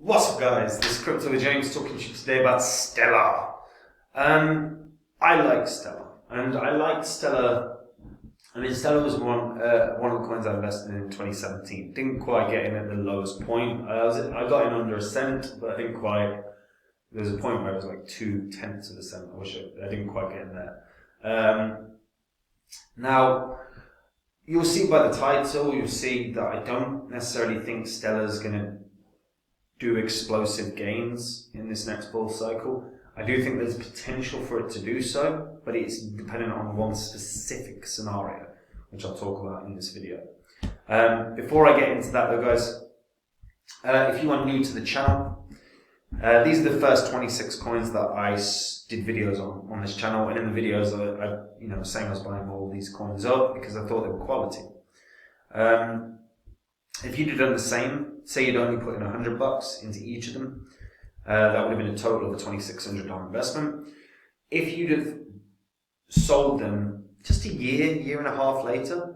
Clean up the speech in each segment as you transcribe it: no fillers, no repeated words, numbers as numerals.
What's up, guys? This is Crypto with James talking to you today about Stellar. I like Stellar, and I liked Stellar. I mean, Stellar was one of the coins I invested in 2017. Didn't quite get in at the lowest point. I got in under a cent, but I didn't quite. There was a point where it was like 0.2 of a cent. I didn't quite get in there. Now, you'll see by the title, you'll see that I don't necessarily think Stellar's going to do explosive gains in this next bull cycle. I do think there's potential for it to do so, but it's dependent on one specific scenario, which I'll talk about in this video. Before I get into that though, guys, if you are new to the channel, these are the first 26 coins that I did videos on this channel, and in the videos I was saying I was buying all these coins up because I thought they were quality. If you'd have done the same, say you'd only put in $100 into each of them, that would have been a total of a $2,600 investment. If you'd have sold them just a year and a half later,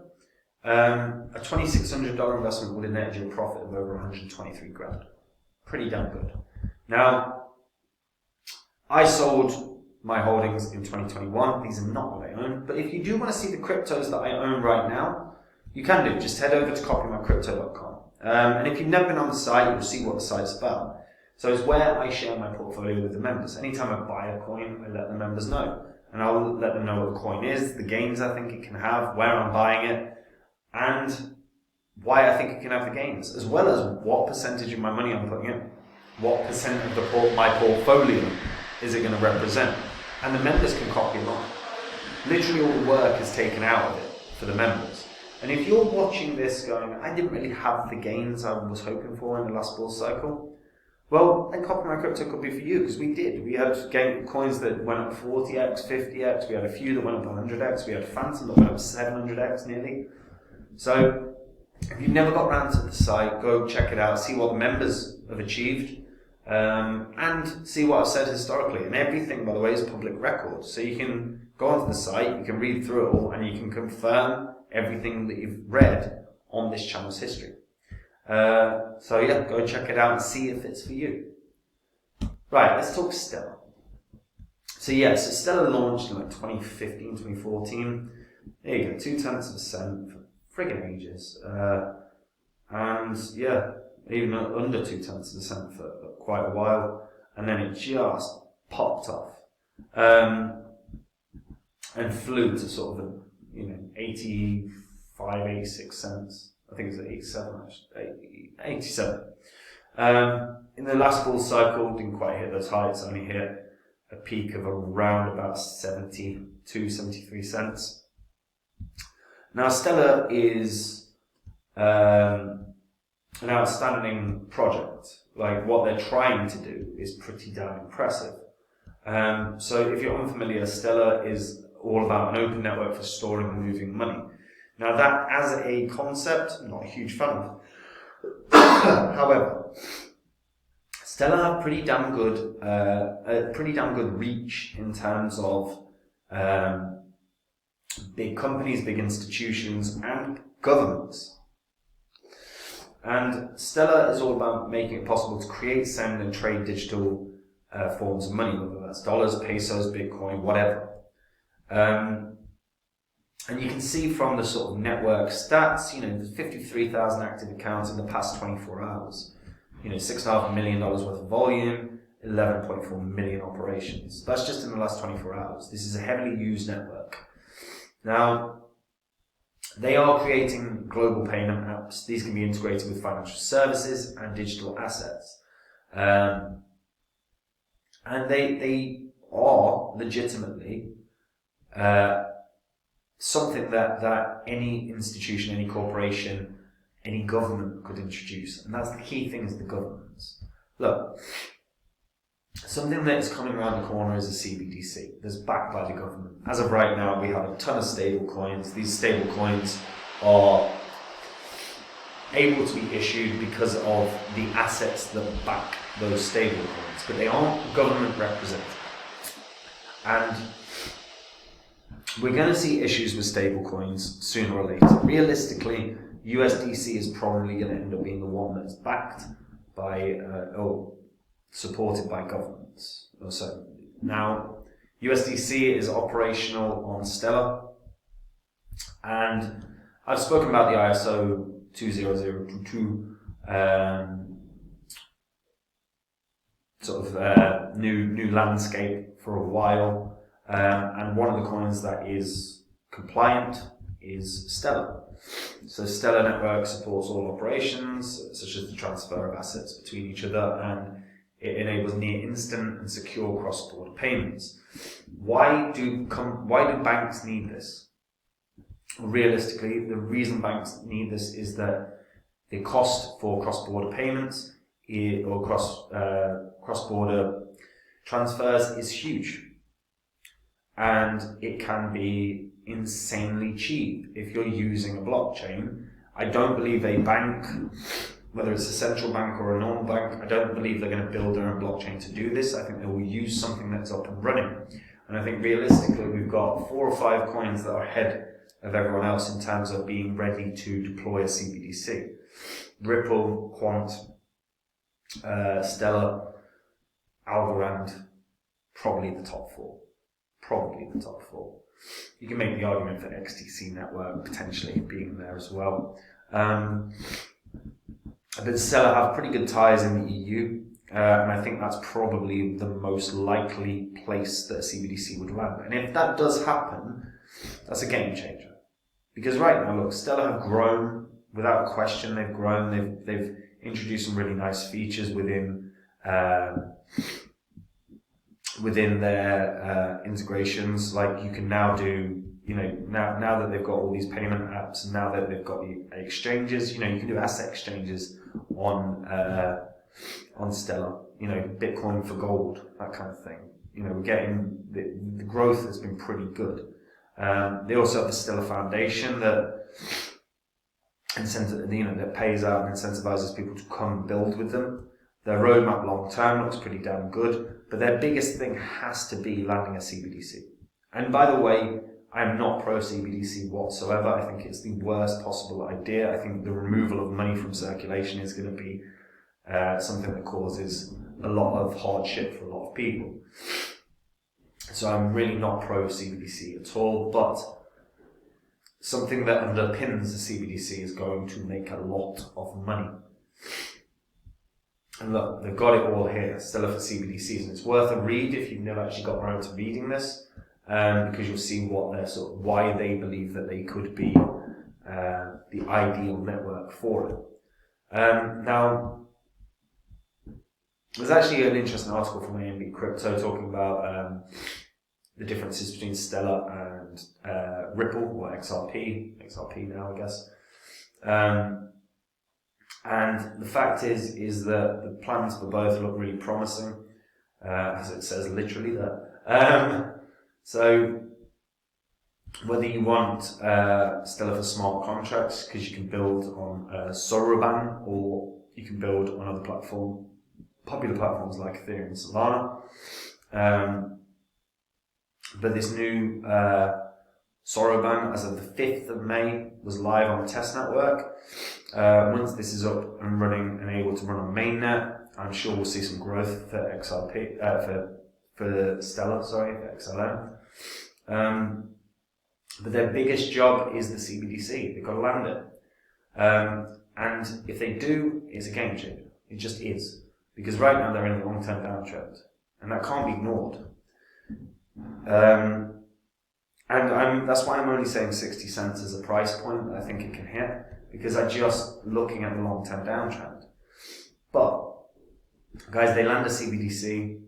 a $2,600 investment would have netted you a profit of over 123 grand. Pretty damn good. Now, I sold my holdings in 2021. These are not what I own, but if you do want to see the cryptos that I own right now, you can do. Just head over to copymycrypto.com. And if you've never been on the site, you'll see what the site's about. So it's where I share my portfolio with the members. Anytime I buy a coin, I let the members know. And I'll let them know what the coin is, the gains I think it can have, where I'm buying it, and why I think it can have the gains, as well as what percentage of my money I'm putting in. What percent of my portfolio is it going to represent? And the members can copy along. Literally all the work is taken out of it for the members. And if you're watching this going, I didn't really have the gains I was hoping for in the last bull cycle, well, then Copy My Crypto could be for you, because we did. We had coins that went up 40x, 50x, we had a few that went up 100x, we had Phantom that went up 700x nearly. So, if you've never got around to the site, go check it out, see what the members have achieved, and see what I've said historically. And everything, by the way, is public record. So you can go onto the site, you can read through it all, and you can confirm everything that you've read on this channel's history. So yeah, go check it out and see if it's for you. Right, let's talk Stellar. So yeah, so Stellar launched in like 2015, 2014. There you go, 0.2% for friggin' ages. And yeah, even under 0.2% for quite a while. And then it just popped off. And flew to sort of 85, 86 cents. I think it's 87 actually. 87. In the last bull cycle, didn't quite hit those heights, only hit a peak of around about 72, 73 cents. Now, Stellar is an outstanding project. Like, what they're trying to do is pretty damn impressive. So if you're unfamiliar, Stellar is all about an open network for storing and moving money. Now that, as a concept, I'm not a huge fan of. However, Stellar have pretty damn good reach in terms of big companies, big institutions, and governments. And Stellar is all about making it possible to create, send, and trade digital forms of money, whether that's dollars, pesos, Bitcoin, whatever. And you can see from the sort of network stats, there's 53,000 active accounts in the past 24 hours. $6.5 million worth of volume, 11.4 million operations. That's just in the last 24 hours. This is a heavily used network. Now, they are creating global payment apps. These can be integrated with financial services and digital assets. And they are legitimately something that any institution, any corporation, any government could introduce. And that's the key thing, is the governments. Look, something that is coming around the corner is a CBDC that's backed by the government. As of right now, we have a ton of stable coins. These stable coins are able to be issued because of the assets that back those stable coins, but they aren't government represented. And we're going to see issues with stablecoins sooner or later. Realistically, USDC is probably going to end up being the one that's backed by or supported by governments. So now USDC is operational on Stellar, and I've spoken about the ISO 20022 sort of new landscape for a while, and one of the coins that is compliant is Stellar. So Stellar Network supports all operations, such as the transfer of assets between each other, and it enables near instant and secure cross-border payments. Why do banks need this? Realistically, the reason banks need this is that the cost for cross-border payments or cross-border transfers is huge, and it can be insanely cheap if you're using a blockchain. I don't believe a bank, whether it's a central bank or a normal bank, I don't believe they're going to build their own blockchain to do this. I think they will use something that's up and running. And I think realistically we've got 4 or 5 coins that are ahead of everyone else in terms of being ready to deploy a CBDC. Ripple, Quant, Stellar, Algorand, probably the top 4. You can make the argument for XTC network potentially being there as well. But Stellar have pretty good ties in the EU, and I think that's probably the most likely place that a CBDC would land. And if that does happen, that's a game changer. Because right now, look, Stellar have grown, without question they've grown. They've introduced some really nice features within their integrations. Like you can now do, now that they've got all these payment apps, and now that they've got the exchanges, you can do asset exchanges on Stellar, Bitcoin for gold, that kind of thing. We're getting the growth has been pretty good. They also have the Stellar Foundation that that pays out and incentivizes people to come build with them. Their roadmap long term looks pretty damn good, but their biggest thing has to be landing a CBDC. And by the way, I am not pro CBDC whatsoever. I think it's the worst possible idea. I think the removal of money from circulation is going to be something that causes a lot of hardship for a lot of people. So I'm really not pro CBDC at all, but something that underpins the CBDC is going to make a lot of money. And look, they've got it all here, Stellar for CBDCs, and it's worth a read if you've never actually got around to reading this, because you'll see what they're why they believe that they could be the ideal network for it. Now, there's actually an interesting article from AMB Crypto talking about the differences between Stellar and Ripple, or XRP now, I guess. And the fact is that the plans for both look really promising, as it says literally there. So whether you want Stellar for smart contracts, because you can build on Soroban, or you can build on other popular platforms like Ethereum and Solana. But this new Soroban, as of the 5th of May, was live on the test network. Once this is up and running and able to run on mainnet, I'm sure we'll see some growth for XRP, for Stellar, for XLM. But their biggest job is the CBDC. They've got to land it. And if they do, it's a game changer. It just is. Because right now they're in a long-term downtrend. And that can't be ignored. And that's why I'm only saying 60 cents as a price point that I think it can hit, because I'm just looking at the long-term downtrend. But, guys, they land a CBDC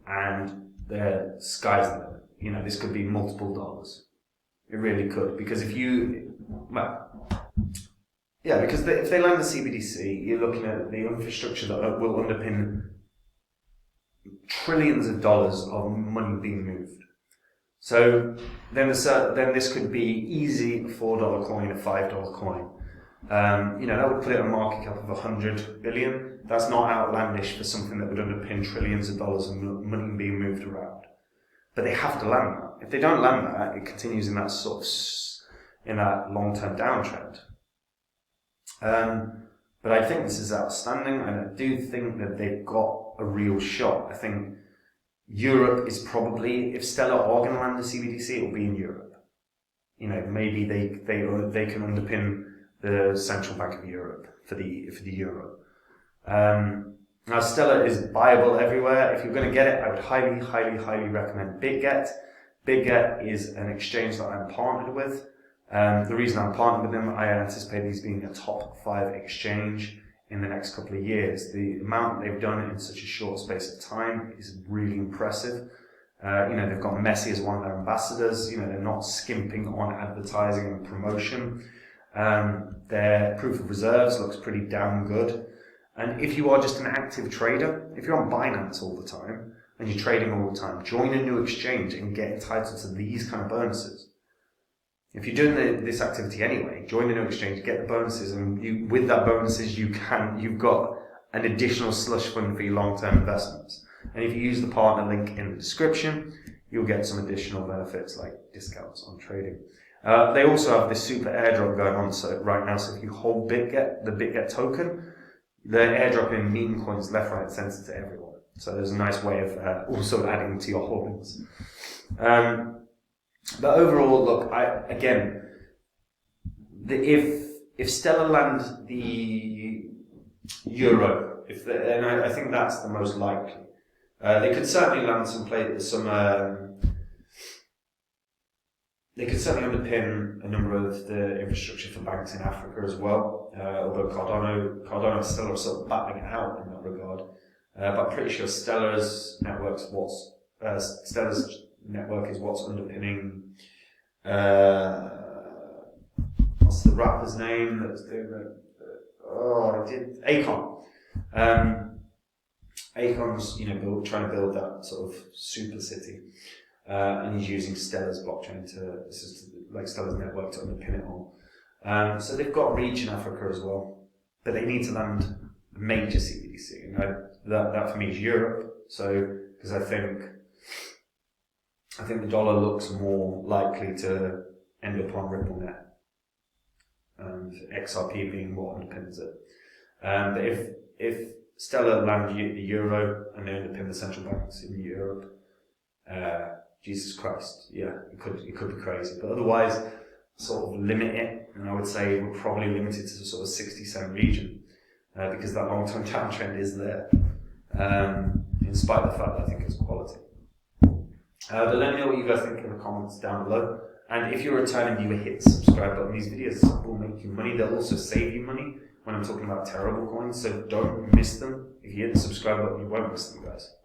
and the sky's the limit. This could be multiple dollars. It really could, because if they land the CBDC, you're looking at the infrastructure that will underpin trillions of dollars of money being moved. So then this could be easy a $4 coin, a $5 coin. That would put it a market cap of 100 billion. That's not outlandish for something that would underpin trillions of dollars of money being moved around. But they have to land that. If they don't land that, it continues in that in that long-term downtrend. But I think this is outstanding, and I do think that they've got a real shot. I think Europe is probably, if Stellar are going to land the CBDC, it will be in Europe. Maybe they can underpin the Central Bank of Europe for the euro. Now, Stellar is buyable everywhere. If you're going to get it, I would highly, highly, highly recommend BitGet. BitGet is an exchange that I'm partnered with. The reason I'm partnered with them, I anticipate these being a top 5 exchange in the next couple of years. The amount that they've done in such a short space of time is really impressive. They've got Messi as one of their ambassadors. They're not skimping on advertising and promotion. Their proof of reserves looks pretty damn good. And if you are just an active trader, if you're on Binance all the time and you're trading all the time, join a new exchange and get entitled to these kind of bonuses. If you're doing this activity anyway, join the new exchange, get the bonuses, and with that bonuses, you've got an additional slush fund for your long-term investments. And if you use the partner link in the description, you'll get some additional benefits like discounts on trading. They also have this super airdrop going on right now. So if you hold BitGet, the BitGet token, they're airdropping meme coins left, right, and center to everyone. So there's a nice way of also adding to your holdings. But overall, look, if Stellar land the euro, and I think that's the most likely. They could certainly land they could certainly underpin a number of the infrastructure for banks in Africa as well. Although Cardano and Stellar are sort of battling it out in that regard. But I'm pretty sure Stellar's network is what's underpinning. What's the rapper's name that's doing it? Akon. Akon's trying to build that sort of super city, and he's using Stellar's blockchain Stellar's network to underpin it all. So they've got reach in Africa as well, but they need to land a major CBDC, and that for me is Europe. So because I think the dollar looks more likely to end up on RippleNet, and XRP being what underpins it. But if Stellar land the euro and they underpin the central banks in Europe, Jesus Christ, yeah, it could be crazy. But otherwise, sort of limit it, and I would say we're probably limited to the sort of 60-cent region because that long-term downtrend is there, in spite of the fact that I think it's quality. But let me know what you guys think in the comments down below. And if you're a returning viewer, hit the subscribe button. These videos will make you money. They'll also save you money when I'm talking about terrible coins, so don't miss them. If you hit the subscribe button, you won't miss them, guys.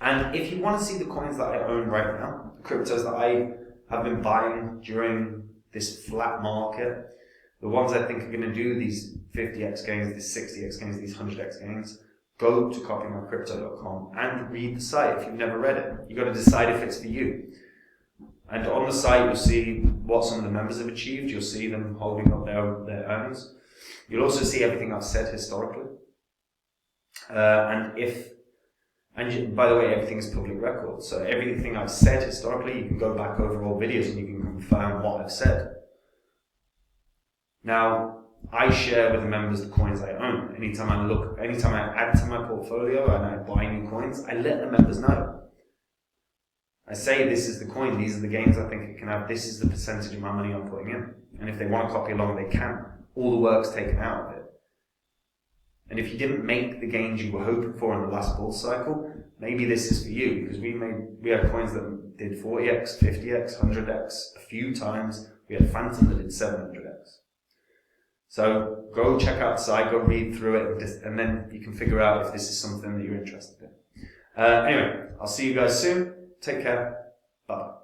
And if you want to see the coins that I own right now, the cryptos that I have been buying during this flat market, the ones I think are going to do these 50x gains, these 60x gains, these 100x gains, go to copymycrypto.com and read the site if you've never read it. You've got to decide if it's for you. And on the site, you'll see what some of the members have achieved. You'll see them holding up their earnings. You'll also see everything I've said historically. And by the way, everything is public record. So everything I've said historically, you can go back over all videos and you can confirm what I've said. Now, I share with the members the coins I own. Anytime I add to my portfolio and I buy new coins, I let the members know. I say this is the coin, these are the gains I think it can have, this is the percentage of my money I'm putting in. And if they want to copy along, they can. All the work's taken out of it. And if you didn't make the gains you were hoping for in the last bull cycle, maybe this is for you, because we had coins that did 40x, 50x, 100x a few times. We had Phantom that did 700x. So go check out the site, go read through it, and then you can figure out if this is something that you're interested in. Anyway, I'll see you guys soon. Take care. Bye.